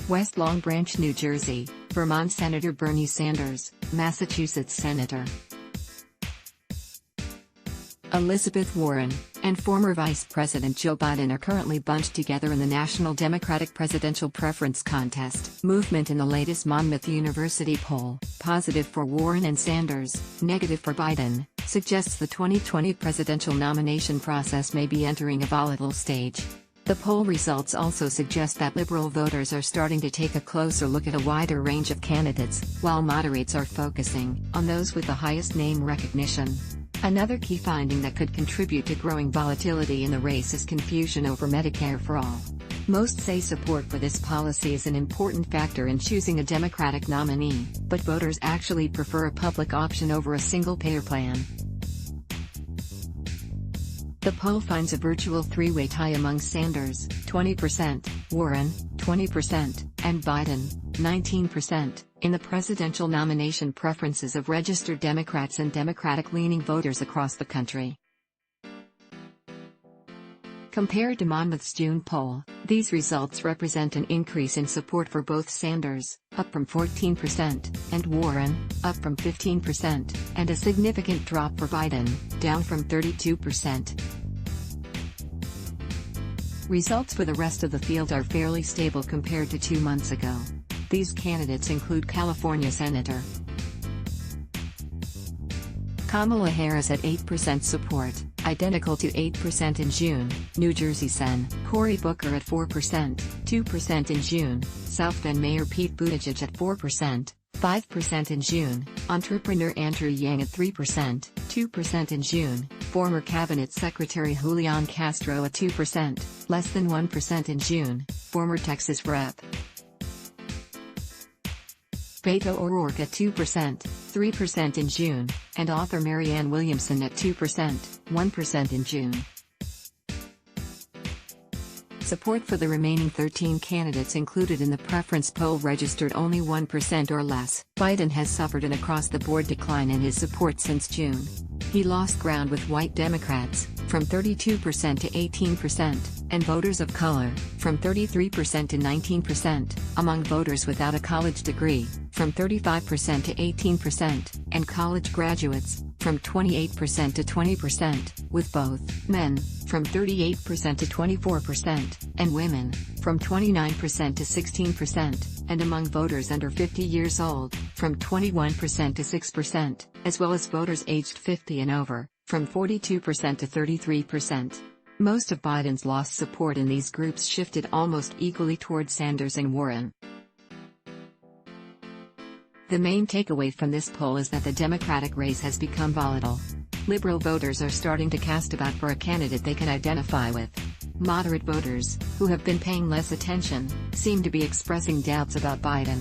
West Long Branch, New Jersey, Vermont Senator Bernie Sanders, Massachusetts Senator Elizabeth Warren, and former Vice President Joe Biden are currently bunched together in the National Democratic Presidential Preference Contest movement in the latest Monmouth University poll. Positive for Warren and Sanders, negative for Biden, suggests the 2020 presidential nomination process may be entering a volatile stage. The poll results also suggest that liberal voters are starting to take a closer look at a wider range of candidates, while moderates are focusing on those with the highest name recognition. Another key finding that could contribute to growing volatility in the race is confusion over Medicare for All. Most say support for this policy is an important factor in choosing a Democratic nominee, but voters actually prefer a public option over a single-payer plan. The poll finds a virtual three-way tie among Sanders, 20%, Warren, 20%, and Biden, 19%, in the presidential nomination preferences of registered Democrats and Democratic-leaning voters across the country. Compared to Monmouth's June poll, these results represent an increase in support for both Sanders, up from 14%, and Warren, up from 15%, and a significant drop for Biden, down from 32%. Results for the rest of the field are fairly stable compared to 2 months ago. These candidates include California Senator Kamala Harris at 8% support, identical to 8% in June. New Jersey Sen. Cory Booker at 4%, 2% in June. South Bend Mayor Pete Buttigieg at 4%, 5% in June. Entrepreneur Andrew Yang at 3%, 2% in June. Former Cabinet Secretary Julian Castro at 2%, less than 1% in June. Former Texas Rep. Beto O'Rourke at 2%, 3% in June, and author Marianne Williamson at 2%, 1% in June. Support for the remaining 13 candidates included in the preference poll registered only 1% or less. Biden has suffered an across-the-board decline in his support since June. He lost ground with white Democrats, from 32% to 18%, and voters of color, from 33% to 19%, among voters without a college degree, from 35% to 18%, and college graduates, from 28% to 20%, with both men, from 38% to 24%, and women, from 29% to 16%, and among voters under 50 years old, from 21% to 6%, as well as voters aged 50 and over, from 42% to 33%. Most of Biden's lost support in these groups shifted almost equally toward Sanders and Warren. The main takeaway from this poll is that the Democratic race has become volatile. Liberal voters are starting to cast about for a candidate they can identify with. Moderate voters, who have been paying less attention, seem to be expressing doubts about Biden.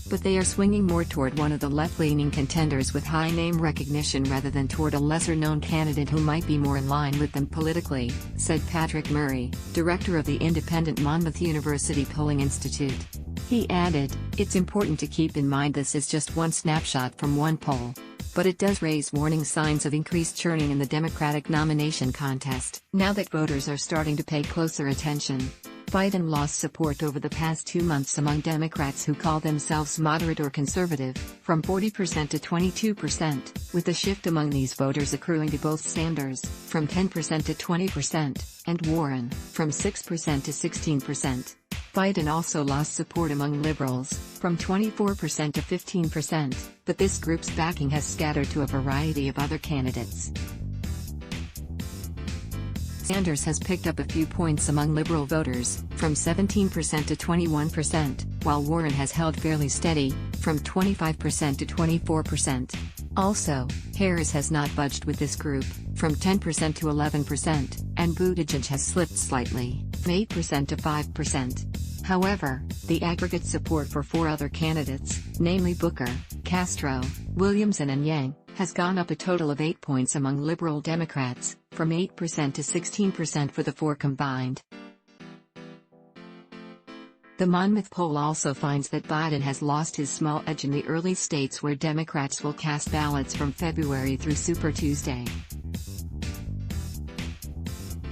But they are swinging more toward one of the left-leaning contenders with high name recognition rather than toward a lesser-known candidate who might be more in line with them politically, said Patrick Murray, director of the independent Monmouth University Polling Institute. He added, "It's important to keep in mind this is just one snapshot from one poll. But it does raise warning signs of increased churning in the Democratic nomination contest, now that voters are starting to pay closer attention." Biden lost support over the past 2 months among Democrats who call themselves moderate or conservative, from 40% to 22%, with the shift among these voters accruing to both Sanders, from 10% to 20%, and Warren, from 6% to 16%. Biden also lost support among liberals, from 24% to 15%, but this group's backing has scattered to a variety of other candidates. Sanders has picked up a few points among liberal voters, from 17% to 21%, while Warren has held fairly steady, from 25% to 24%. Also, Harris has not budged with this group, from 10% to 11%, and Buttigieg has slipped slightly, from 8% to 5%. However, the aggregate support for 4 other candidates, namely Booker, Castro, Williamson and Yang, has gone up a total of 8 points among liberal Democrats, from 8% to 16% for the 4 combined. The Monmouth poll also finds that Biden has lost his small edge in the early states where Democrats will cast ballots from February through Super Tuesday.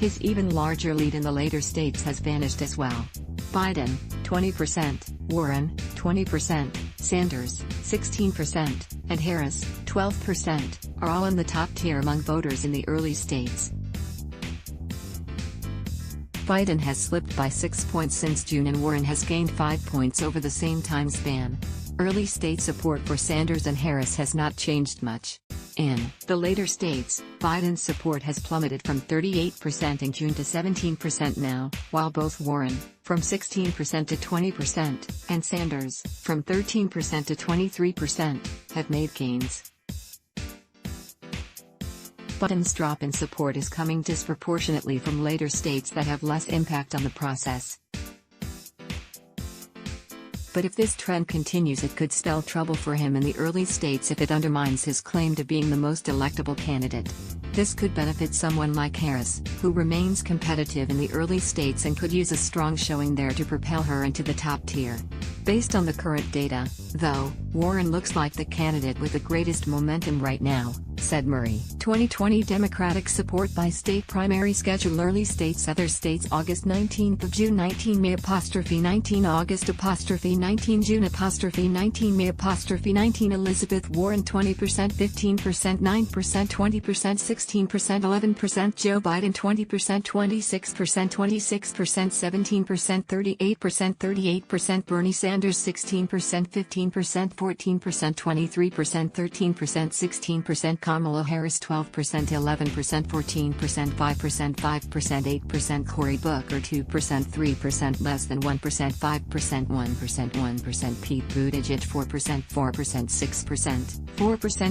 His even larger lead in the later states has vanished as well. Biden, 20%, Warren, 20%, Sanders, 16%, and Harris, 12%, are all in the top tier among voters in the early states. Biden has slipped by 6 points since June and Warren has gained 5 points over the same time span. Early state support for Sanders and Harris has not changed much. In the later states, Biden's support has plummeted from 38% in June to 17% now, while both Warren, from 16% to 20%, and Sanders, from 13% to 23%, have made gains. Biden's drop in support is coming disproportionately from later states that have less impact on the process. But if this trend continues, it could spell trouble for him in the early states if it undermines his claim to being the most electable candidate. This could benefit someone like Harris, who remains competitive in the early states and could use a strong showing there to propel her into the top tier. Based on the current data, though, Warren looks like the candidate with the greatest momentum right now, said Murray. 2020 Democratic support by state primary schedule. Early states. Other states. August 19 June 19 May 19 August 19 June 19 May 19 Elizabeth Warren 20% 15% 9% 20% 16% 11% Joe Biden 20% 26% 26% 17% 38% Bernie Sanders 16% 15% 14% 23% 13% 16% Kamala Harris 12% 11% 14% 5% 8% Cory Booker 2% 3% less than 1% 5% 1% Pete Buttigieg 4%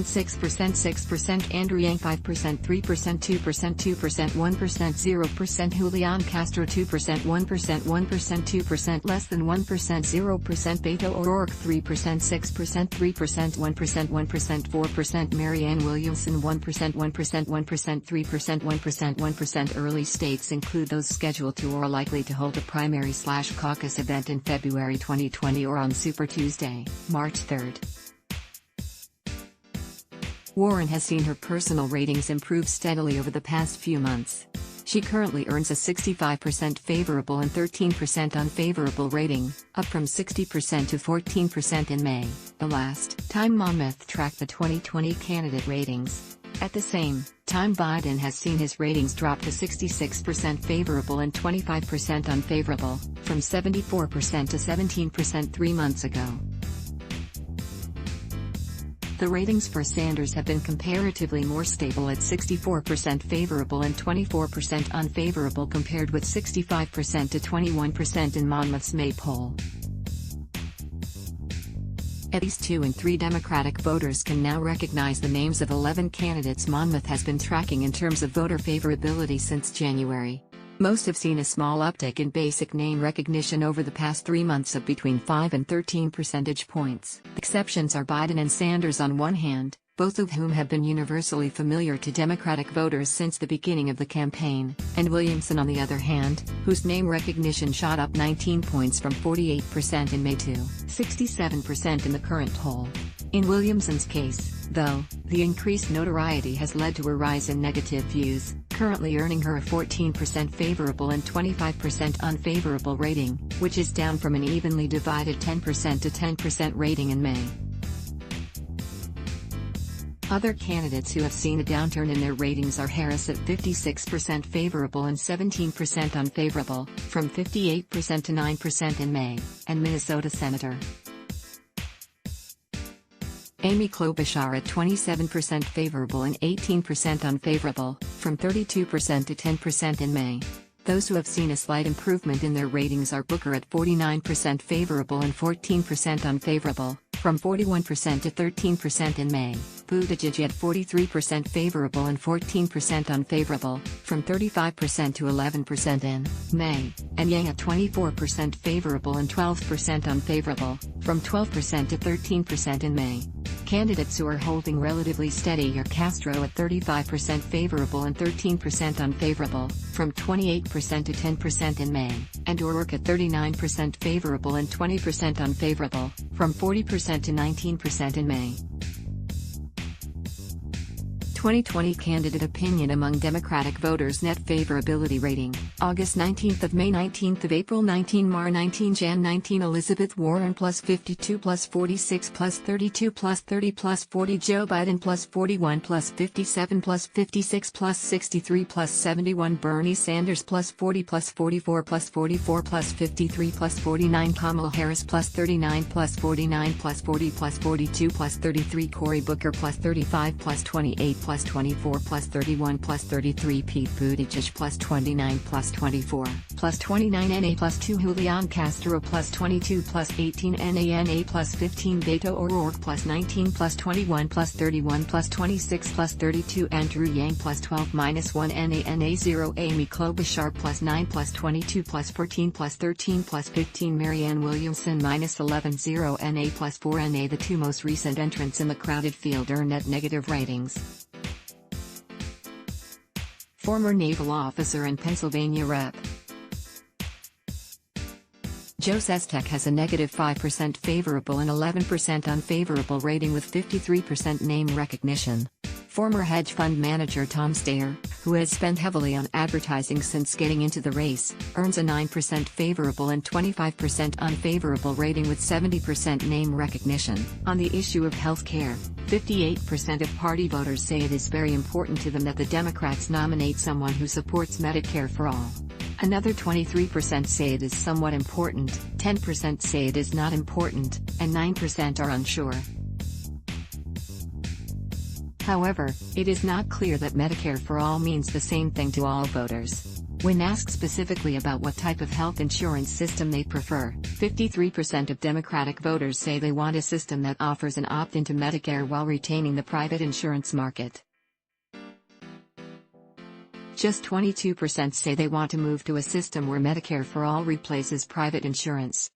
6% 6% Andrew Yang 5% 3% 2% 1% 0% Julian Castro 2% 1% 2% less than 1% 0% Beto O'Rourke 3% 6% 3% 1% 4% Marianne Williamson 1% 3% 1%. Early states include those scheduled to or likely to hold a primary/caucus event in February 2020 or on Super Tuesday, March 3. Warren has seen her personal ratings improve steadily over the past few months. She currently earns a 65% favorable and 13% unfavorable rating, up from 60% to 14% in May, the last time Monmouth tracked the 2020 candidate ratings. At the same time, Biden has seen his ratings drop to 66% favorable and 25% unfavorable, from 74% to 17% 3 months ago. The ratings for Sanders have been comparatively more stable at 64% favorable and 24% unfavorable compared with 65% to 21% in Monmouth's May poll. At least 2 in 3 Democratic voters can now recognize the names of 11 candidates Monmouth has been tracking in terms of voter favorability since January. Most have seen a small uptick in basic name recognition over the past 3 months of between 5 and 13 percentage points. Exceptions are Biden and Sanders on one hand, both of whom have been universally familiar to Democratic voters since the beginning of the campaign, and Williamson on the other hand, whose name recognition shot up 19 points from 48% in May to 67% in the current poll. In Williamson's case, though, the increased notoriety has led to a rise in negative views, currently earning her a 14% favorable and 25% unfavorable rating, which is down from an evenly divided 10% to 10% rating in May. Other candidates who have seen a downturn in their ratings are Harris at 56% favorable and 17% unfavorable, from 58% to 9% in May, and Minnesota Senator Amy Klobuchar at 27% favorable and 18% unfavorable, from 32% to 10% in May. Those who have seen a slight improvement in their ratings are Booker at 49% favorable and 14% unfavorable, from 41% to 13% in May, Buttigieg at 43% favorable and 14% unfavorable, from 35% to 11% in May, and Yang at 24% favorable and 12% unfavorable, from 12% to 13% in May. Candidates who are holding relatively steady are Castro at 35% favorable and 13% unfavorable, from 28% to 10% in May, and O'Rourke at 39% favorable and 20% unfavorable, from 40% to 19% in May. 2020 candidate opinion among Democratic voters. Net favorability rating, August 19th of May 19th of April 19 Mar 19 Jan 19 Elizabeth Warren plus 52 plus 46 plus 32 plus 30 plus 40 Joe Biden plus 41 plus 57 plus 56 plus 63 plus 71 Bernie Sanders plus 40 plus 44 plus 44 plus 53 plus 49 Kamala Harris plus 39 plus 49 plus 40 plus 42 plus 33 Cory Booker plus 35 plus 28 plus 24 plus 31 plus 33 Pete Buttigieg plus 29 plus 24 plus 29 NA plus 2 Julian Castro plus 22 plus 18 NANA plus 15 Beto O'Rourke plus 19 plus 21 plus 31 plus 26 plus 32 Andrew Yang plus 12 minus 1 NANA 0 Amy Klobuchar plus 9 plus 22 plus 14 plus 13 plus 15 Marianne Williamson minus 11 0 NA plus 4 NA. The two most recent entrants in the crowded field earn net negative ratings. Former naval officer and Pennsylvania Rep. Joe Sestak has a negative 5% favorable and 11% unfavorable rating with 53% name recognition. Former hedge fund manager Tom Steyer, who has spent heavily on advertising since getting into the race, earns a 9% favorable and 25% unfavorable rating with 70% name recognition. On the issue of health care, 58% of party voters say it is very important to them that the Democrats nominate someone who supports Medicare for all. Another 23% say it is somewhat important, 10% say it is not important, and 9% are unsure. However, it is not clear that Medicare for all means the same thing to all voters. When asked specifically about what type of health insurance system they prefer, 53% of Democratic voters say they want a system that offers an opt-in to Medicare while retaining the private insurance market. Just 22% say they want to move to a system where Medicare for all replaces private insurance.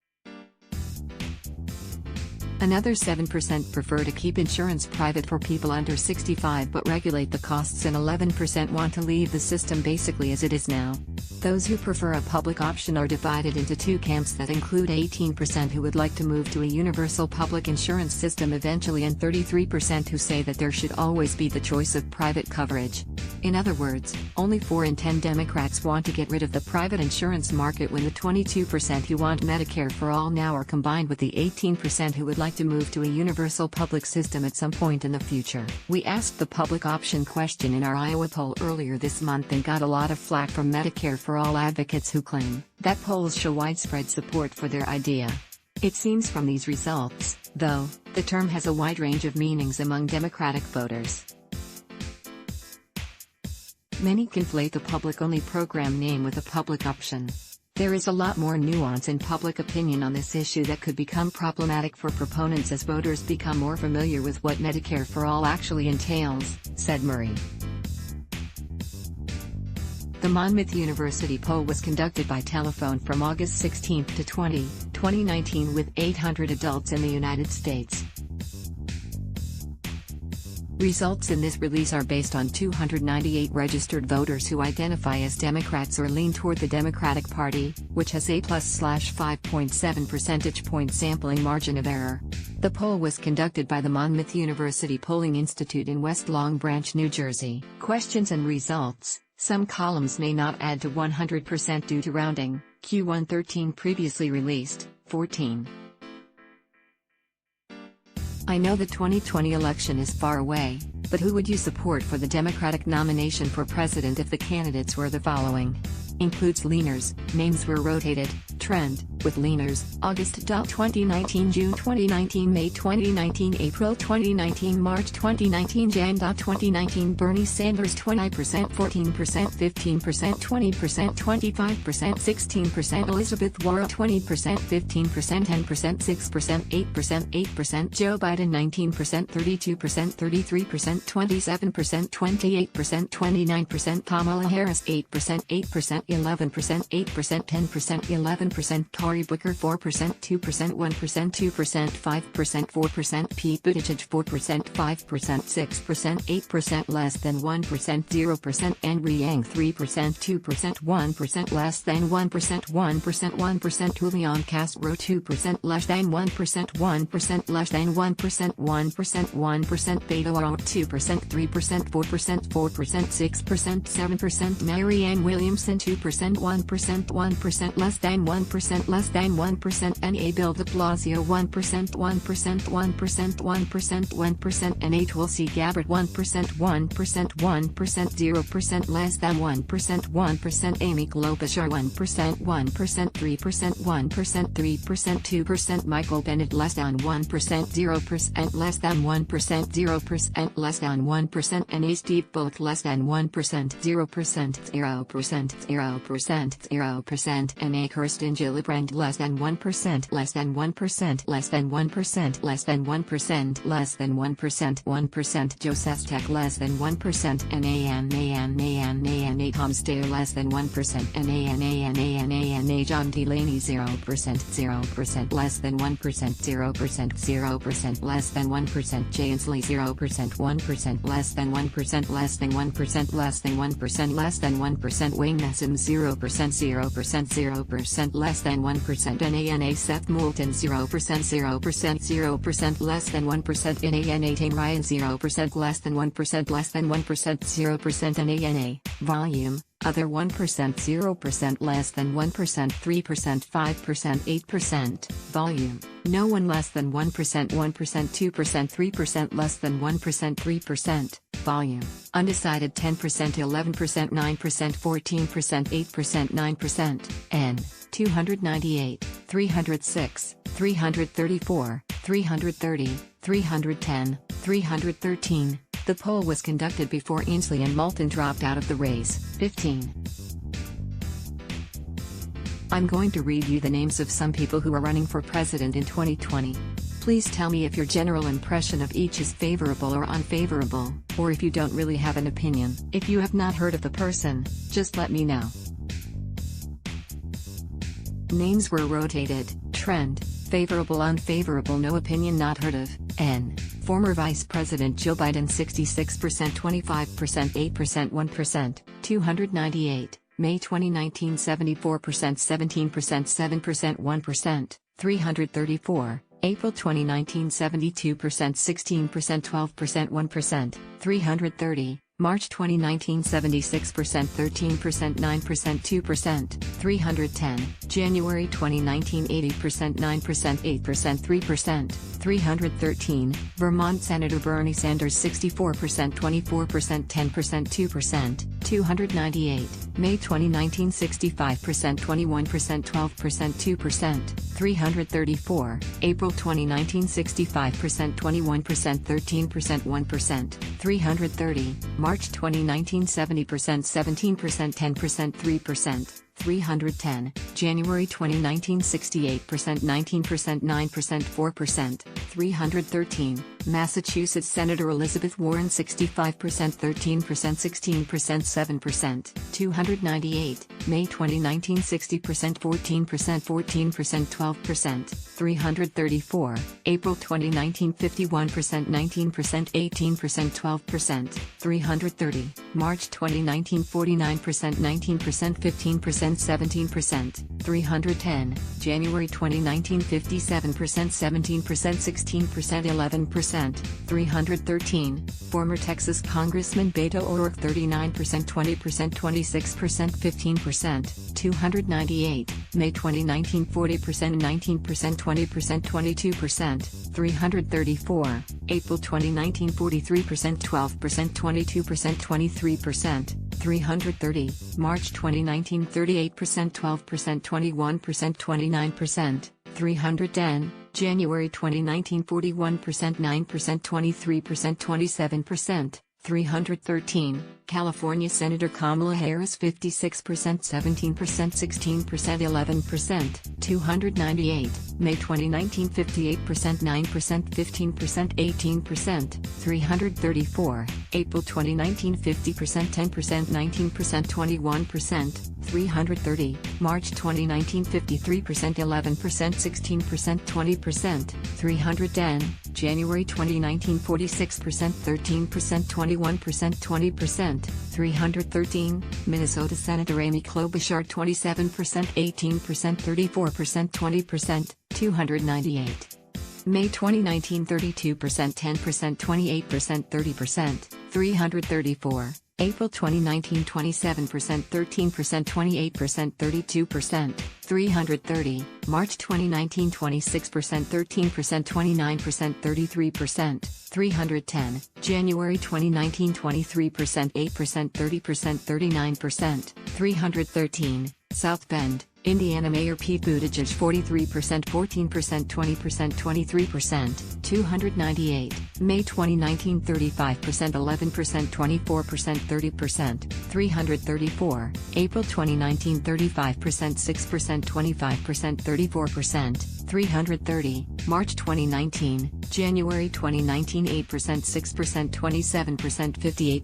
Another 7% prefer to keep insurance private for people under 65 but regulate the costs, and 11% want to leave the system basically as it is now. Those who prefer a public option are divided into two camps that include 18% who would like to move to a universal public insurance system eventually and 33% who say that there should always be the choice of private coverage. In other words, only 4 in 10 Democrats want to get rid of the private insurance market, when the 22% who want Medicare for all now are combined with the 18% who would like to move to a universal public system at some point in the future. We asked the public option question in our Iowa poll earlier this month and got a lot of flack from Medicare for all advocates who claim that polls show widespread support for their idea. It seems from these results, though, the term has a wide range of meanings among Democratic voters. Many conflate the public-only program name with a public option. There is a lot more nuance in public opinion on this issue that could become problematic for proponents as voters become more familiar with what Medicare for all actually entails, said Murray. The Monmouth University poll was conducted by telephone from August 16 to 20, 2019 with 800 adults in the United States. Results in this release are based on 298 registered voters who identify as Democrats or lean toward the Democratic Party, which has a +/5.7 percentage point sampling margin of error. The poll was conducted by the Monmouth University Polling Institute in West Long Branch, New Jersey. Questions and results. Some columns may not add to 100% due to rounding. Q1 13 previously released, 14. I know the 2020 election is far away, but who would you support for the Democratic nomination for president if the candidates were the following? Includes leaners, names were rotated, trend, with leaners, August 2019 June 2019 May 2019 April 2019 March 2019 Jan 2019 Bernie Sanders 20%, 14%, 15%, 20%, 25%, 16% Elizabeth Warren 20%, 15%, 10%, 6%, 8%, 8% Joe Biden 19%, 32%, 33%, 27%, 28%, 29% Kamala Harris 8%, 8%, 11%, 8%, 10%, 11%, 7%, Cory Booker 4%, 2%, 1%, 2%, 5%, 4%, Pete Buttigieg 4%, 5%, 6%, 8% less than 1%, 0%, Andrew Yang 3%, 2%, 1% less than 1%, 1%, 1%, Julian Castro 2% less than 1%, 1% less than 1%, 1%, 1%, Beto O'Rourke 2%, 3%, 4%, 4%, 6%, 7%, Marianne Williamson 2%, 1%, 1% less than 1%, less than 1%, N.A. Bill de Blasio 1%, 1%, 1%, 1%, 1%, N.A. Tulsi Gabbard 1%, 1%, 1%, 0% less than 1%, 1%, Amy Klobuchar 1%, 1%, 3%, 1%, 3%, 2%, Michael Bennet less than 1%, 0% less than 1%, 0% less than 1%, N.A. Steve Bullock less than 1%, 0%, 0%, 0%, 0%, N.A. Kirsten Gillibrand less than 1%, less than 1%, less than 1%, less than 1%, less than 1%, 1%, Joe Sestak less than 1%, N.A. Tom Steyer less than 1%, N.A. John Delaney 0%, 0% less than 1%, 0%, 0% less than 1%, Jay Inslee 0%, 1% less than 1%, less than 1%, less than 1%, less than 1%, Wayne Messam 0%, 0%, 0% less than 1%, N.A. Seth Moulton 0%, 0%, 0% less than 1%, N.A. Tame Ryan 0% less than 1%, less than 1%, 0%, N.A. Volume, other 1%, 0% less than 1%, 3%, 5%, 8%, volume, no one less than 1%, 1%, 2%, 3% less than 1%, 3%, volume, undecided 10%, 11%, 9%, 14%, 8%, 9%, N, 298, 306, 334, 330, 310, 313. The poll was conducted before Inslee and Moulton dropped out of the race. 15. I'm going to read you the names of some people who are running for president in 2020. Please tell me if your general impression of each is favorable or unfavorable, or if you don't really have an opinion. If you have not heard of the person, just let me know. Names were rotated. Trend: favorable, unfavorable, no opinion, not heard of. N. Former Vice President Joe Biden 66%, 25%, 8%, 1%, 298, May 2019 74%, 17%, 7%, 1%, 334, April 2019 72%, 16%, 12%, 1%, 330, March 2019 76%, 13%, 9%, 2%, 310, January 2019 80%, 9%, 8%, 3%, 313, Vermont Senator Bernie Sanders 64%, 24%, 10%, 2%, 298, May 2019 65%, 21%, 12%, 2%, 334, April 2019 65%, 21%, 13%, 1%, 330, March 2019 70%, 17%, 10%, 3%, 310, January 2019 68%, 19%, 9%, 4%, 313, Massachusetts Senator Elizabeth Warren 65%, 13%, 16%, 7%, 298, May 2019 60%, 14%, 14%, 12%, 334, April 2019 51%, 19%, 18%, 12%, 330, March 2019 49%, 19%, 15%, 17%, 310, January 2019 57%, 17%, 16%, 11%, 313, former Texas Congressman Beto O'Rourke 39%, 20%, 26%, 15%, 298, May 2019 40%, 19%, 20%, 22%, 334, April 2019 43%, 12%, 22%, 23%, 330, March 2019 38%, 12%, 21%, 29%, 310, January 2019 41%, 9%, 23%, 27%, 313, California Senator Kamala Harris 56%, 17%, 16%, 11%, 298, May 2019 58%, 9%, 15%, 18%, 334, April 2019 50%, 10%, 19%, 21%, 330, March 2019 53%, 11%, 16%, 20%, 310, January 2019 46%, 13%, 21%, 20%, 313, Minnesota Senator Amy Klobuchar 27%, 18%, 34%, 20%, 298. May 2019 32%, 10%, 28%, 30%, 334. April 2019 27%, 13%, 28%, 32%, 330, March 2019 26%, 13%, 29%, 33%, 310, January 2019 23%, 8%, 30%, 39%, 313, South Bend, Indiana Mayor Pete Buttigieg 43%, 14%, 20%, 23%, 298, May 2019 35%, 11%, 24%, 30%, 334, April 2019 35%, 6%, 25%, 34%, 330, March 2019, January 2019 8%, 6%, 27%,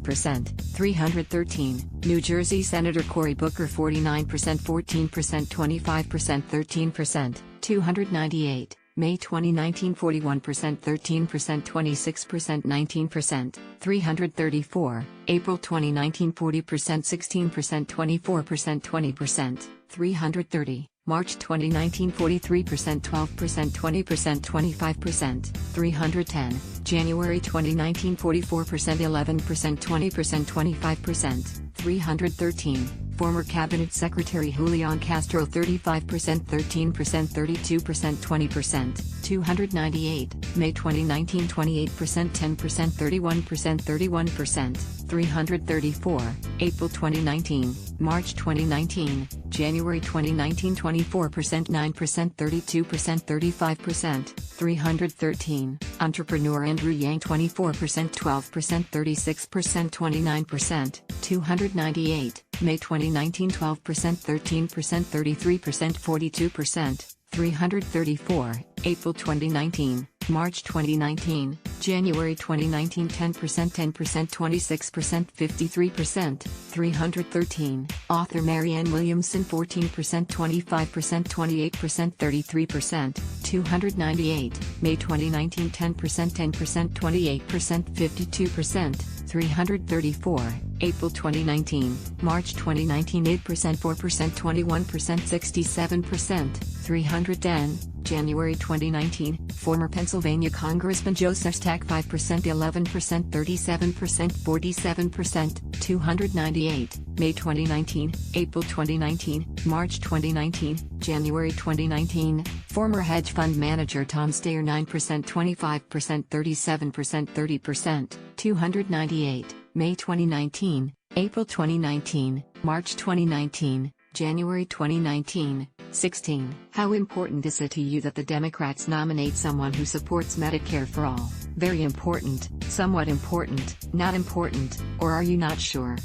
58%, 313, New Jersey Senator Cory Booker 49%, 14%, 25%, 13%, 298, May 2019 41%, 13%, 26%, 19%, 334, April 2019 40%, 16%, 24%, 20%, 330, March 2019 43%, 12%, 20%, 25%, 310, January 2019 44%, 11%, 20%, 25%, 313, former Cabinet Secretary Julian Castro 35%, 13%, 32%, 20%, 298, May 2019 28%, 10%, 31%, 31%, 334, April 2019, March 2019, January 2019 24%, 9%, 32%, 35%, 313, Entrepreneur Andrew Yang 24%, 12%, 36%, 29%, 298, May 2019 12%, 13%, 33%, 42%, 334, April 2019, March 2019, January 2019 10%, 10%, 26%, 53%, 313, author Marianne Williamson 14%, 25%, 28%, 33%, 298, May 2019 10%, 10%, 28%, 52%, 334, April 2019, March 2019 8%, 4%, 21%, 67%, 310, January 2019, former Pennsylvania Congressman Joseph Stack 5%, 11%, 37%, 47%, 298, May 2019, April 2019, March 2019, January 2019, former hedge fund manager Tom Steyer 9%, 25%, 37%, 30%, 298, May 2019, April 2019, March 2019, January 2019, 16. How important is it to you that the Democrats nominate someone who supports Medicare for all? Very important, somewhat important, not important, or are you not sure?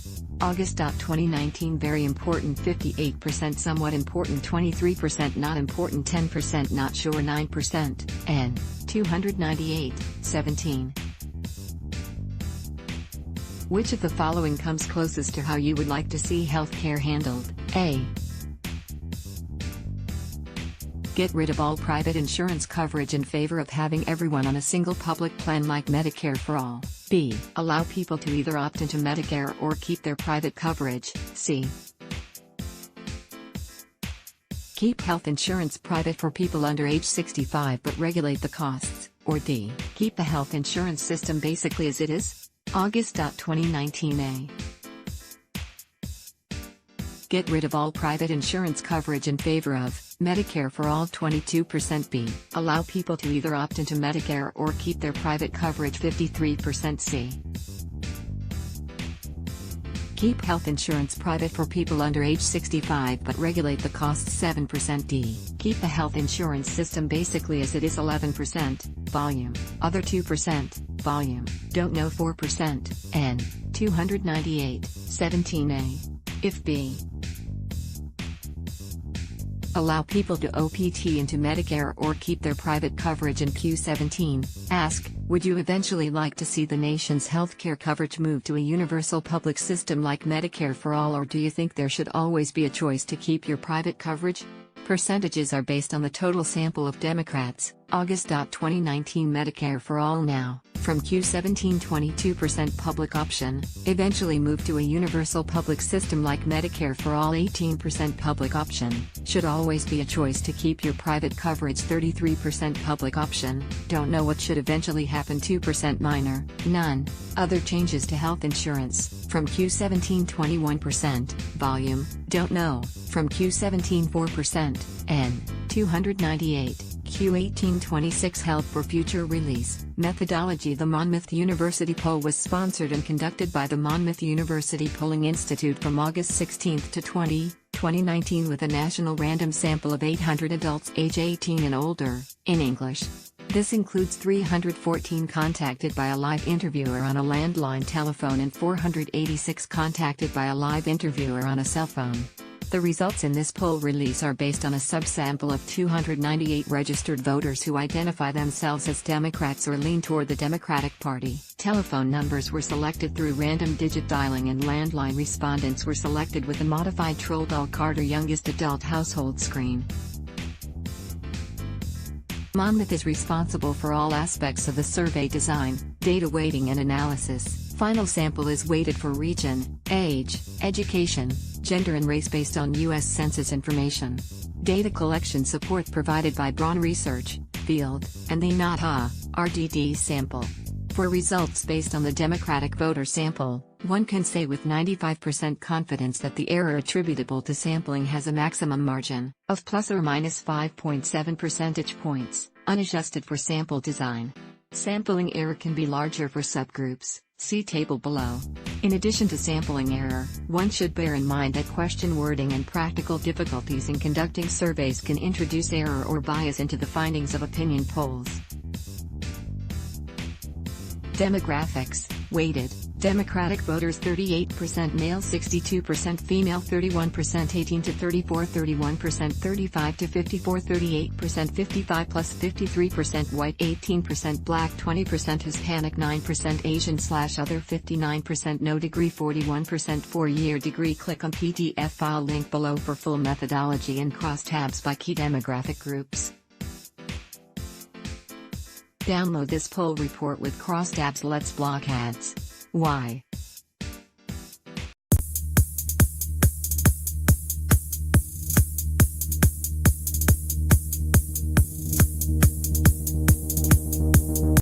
August. 2019 Very important 58%, somewhat important 23%, not important 10%, not sure 9%, N. 298, 17. Which of the following comes closest to how you would like to see healthcare handled? A. Get rid of all private insurance coverage in favor of having everyone on a single public plan like Medicare for all. B. Allow people to either opt into Medicare or keep their private coverage. C. Keep health insurance private for people under age 65 but regulate the costs. Or D. Keep the health insurance system basically as it is? August. 2019 A. Get rid of all private insurance coverage in favor of Medicare for all 22% B. Allow people to either opt into Medicare or keep their private coverage 53% C. Keep health insurance private for people under age 65 but regulate the costs 7% D. Keep the health insurance system basically as it is 11%, volume, other 2%, volume, don't know 4%, N. 298, 17A. If B. Allow people to opt into Medicare or keep their private coverage in Q17. Ask, would you eventually like to see the nation's healthcare coverage move to a universal public system like Medicare for all, or do you think there should always be a choice to keep your private coverage? Percentages are based on the total sample of Democrats. August. 2019 Medicare for all now, from Q17 22% public option, eventually move to a universal public system like Medicare for all 18% public option, should always be a choice to keep your private coverage 33% public option, don't know what should eventually happen 2% minor, none, other changes to health insurance, from Q17 21%, volume, don't know, from Q17 4%, N, 298. Q18 26 held for future release. Methodology. The Monmouth University poll was sponsored and conducted by the Monmouth University Polling Institute from August 16 to 20, 2019 with a national random sample of 800 adults age 18 and older, in English. This includes 314 contacted by a live interviewer on a landline telephone and 486 contacted by a live interviewer on a cell phone. The results in this poll release are based on a subsample of 298 registered voters who identify themselves as Democrats or lean toward the Democratic Party. Telephone numbers were selected through random digit dialing and landline respondents were selected with a modified Troll-Doll Carter youngest adult household screen. Monmouth is responsible for all aspects of the survey design, data weighting and analysis. Final sample is weighted for region, age, education, gender and race based on U.S. Census information. Data collection support provided by Braun Research, Field, and the NATA, RDD sample. For results based on the Democratic voter sample, one can say with 95% confidence that the error attributable to sampling has a maximum margin of plus or minus 5.7 percentage points, unadjusted for sample design. Sampling error can be larger for subgroups. See table below. In addition to sampling error, one should bear in mind that question wording and practical difficulties in conducting surveys can introduce error or bias into the findings of opinion polls. Demographics, weighted, Democratic voters 38% male 62% female 31% 18 to 34 31% 35 to 54 38% 55 plus 53% white 18% black 20% Hispanic 9% Asian/other 59% no degree 41% 4-year degree. Click on PDF file link below for full methodology and crosstabs by key demographic groups. Download this poll report with crosstabs. Let's block ads. Why?